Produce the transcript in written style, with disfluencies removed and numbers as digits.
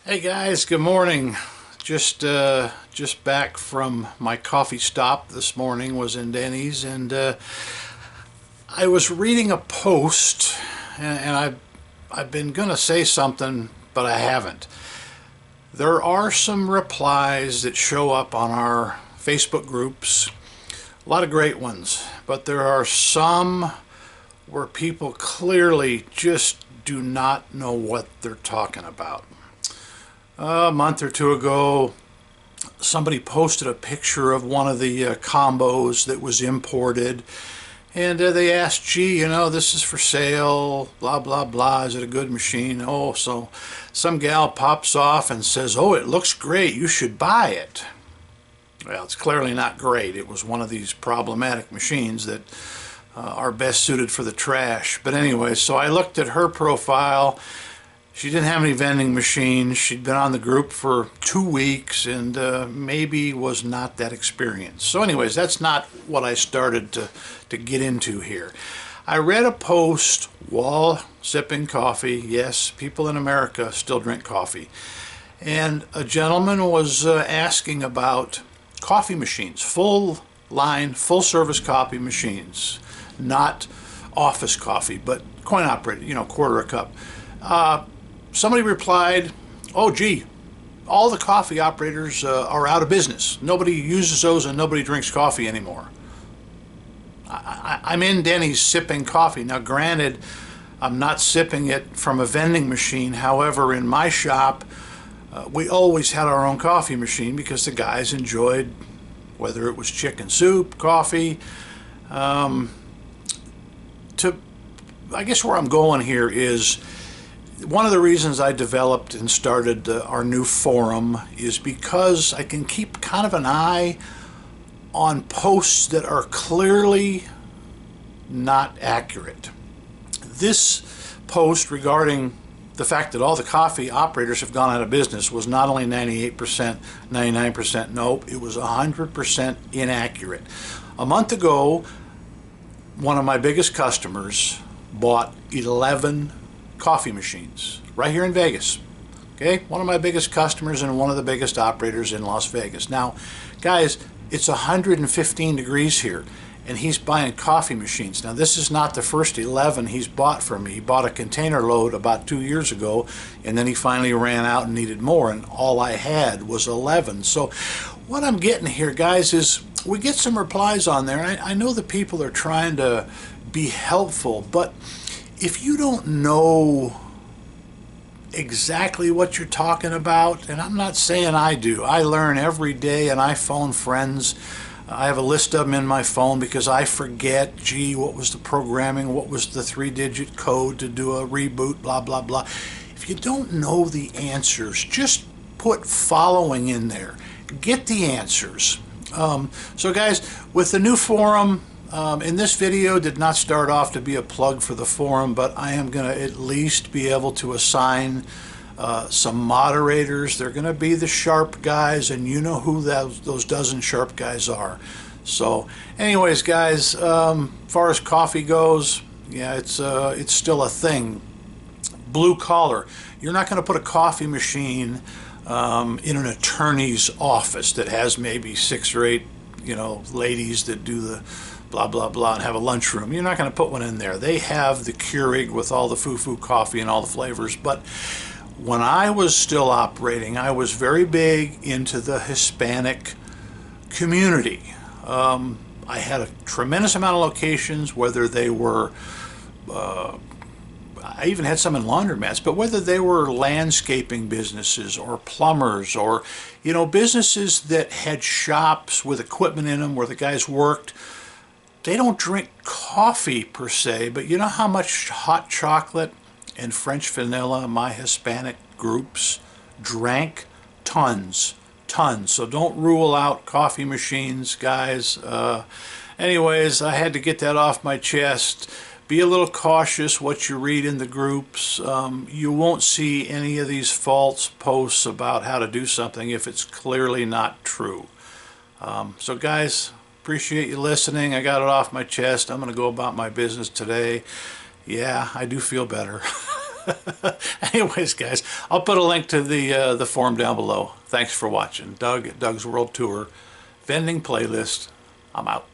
Hey guys, good morning. Just back from my coffee stop this morning. Was in Denny's, and I was reading a post, and I've been gonna say something, but I haven't. There are some replies that show up on our Facebook groups, a lot of great ones, but there are some where people clearly just do not know what they're talking about. A month or two ago, somebody posted a picture of one of the combos that was imported, and they asked, gee, this is for sale, blah, blah, blah. Is it a good machine? Oh, so some gal pops off and says, oh, it looks great. You should buy it. Well, it's clearly not great. It was one of these problematic machines that are best suited for the trash. But anyway, so I looked at her profile. She didn't have any vending machines. She'd been on the group for 2 weeks and maybe was not that experienced. So anyways, that's not what I started to get into here. I read a post while sipping coffee. Yes, people in America still drink coffee. And a gentleman was asking about coffee machines, full line, full service coffee machines, not office coffee, but coin operated, quarter a cup. Somebody replied, oh gee, all the coffee operators are out of business. Nobody uses those and nobody drinks coffee anymore. I'm in Denny's sipping coffee. Now granted, I'm not sipping it from a vending machine. However, in my shop, we always had our own coffee machine because the guys enjoyed, whether it was chicken soup, coffee. I guess where I'm going here is, one of the reasons I developed and started our new forum is because I can keep kind of an eye on posts that are clearly not accurate. This post regarding the fact that all the coffee operators have gone out of business was not only 98%, 99%, nope, it was 100% inaccurate. A month ago, one of my biggest customers bought 11 coffee machines right here in Vegas. Okay, one of my biggest customers and one of the biggest operators in Las Vegas. Now, guys, it's 115 degrees here, and he's buying coffee machines. Now, this is not the first 11 he's bought from me. He bought a container load about 2 years ago, and then he finally ran out and needed more, and all I had was 11. So what I'm getting here, guys, is we get some replies on there. I know the people are trying to be helpful, but if you don't know exactly what you're talking about, and I'm not saying I do, I learn every day and I phone friends. I have a list of them in my phone because I forget, gee, what was the programming, what was the 3-digit code to do a reboot, blah, blah, blah. If you don't know the answers, just put following in there. Get the answers. So guys, with the new forum, in this video did not start off to be a plug for the forum, but I am going to at least be able to assign some moderators. They're going to be the sharp guys, and you know who those dozen sharp guys are. So anyways, guys, as far as coffee goes, yeah, it's still a thing. Blue collar. You're not going to put a coffee machine in an attorney's office that has maybe 6 or 8 ladies that do the blah blah blah and have a lunchroom. You're not going to put one in there. They have the Keurig with all the foo-foo coffee and all the flavors. But when I was still operating, I was very big into the Hispanic community. I had a tremendous amount of locations, whether they were I even had some in laundromats, but whether they were landscaping businesses or plumbers or businesses that had shops with equipment in them where the guys worked, they don't drink coffee per se, but you know how much hot chocolate and French vanilla my Hispanic groups drank? Tons. So don't rule out coffee machines, guys. Anyways, I had to get that off my chest. Be a little cautious what you read in the groups. You won't see any of these false posts about how to do something if it's clearly not true. So guys, appreciate you listening. I got it off my chest. I'm going to go about my business today. Yeah, I do feel better. Anyways, guys, I'll put a link to the forum down below. Thanks for watching. Doug at Doug's World Tour vending playlist. I'm out.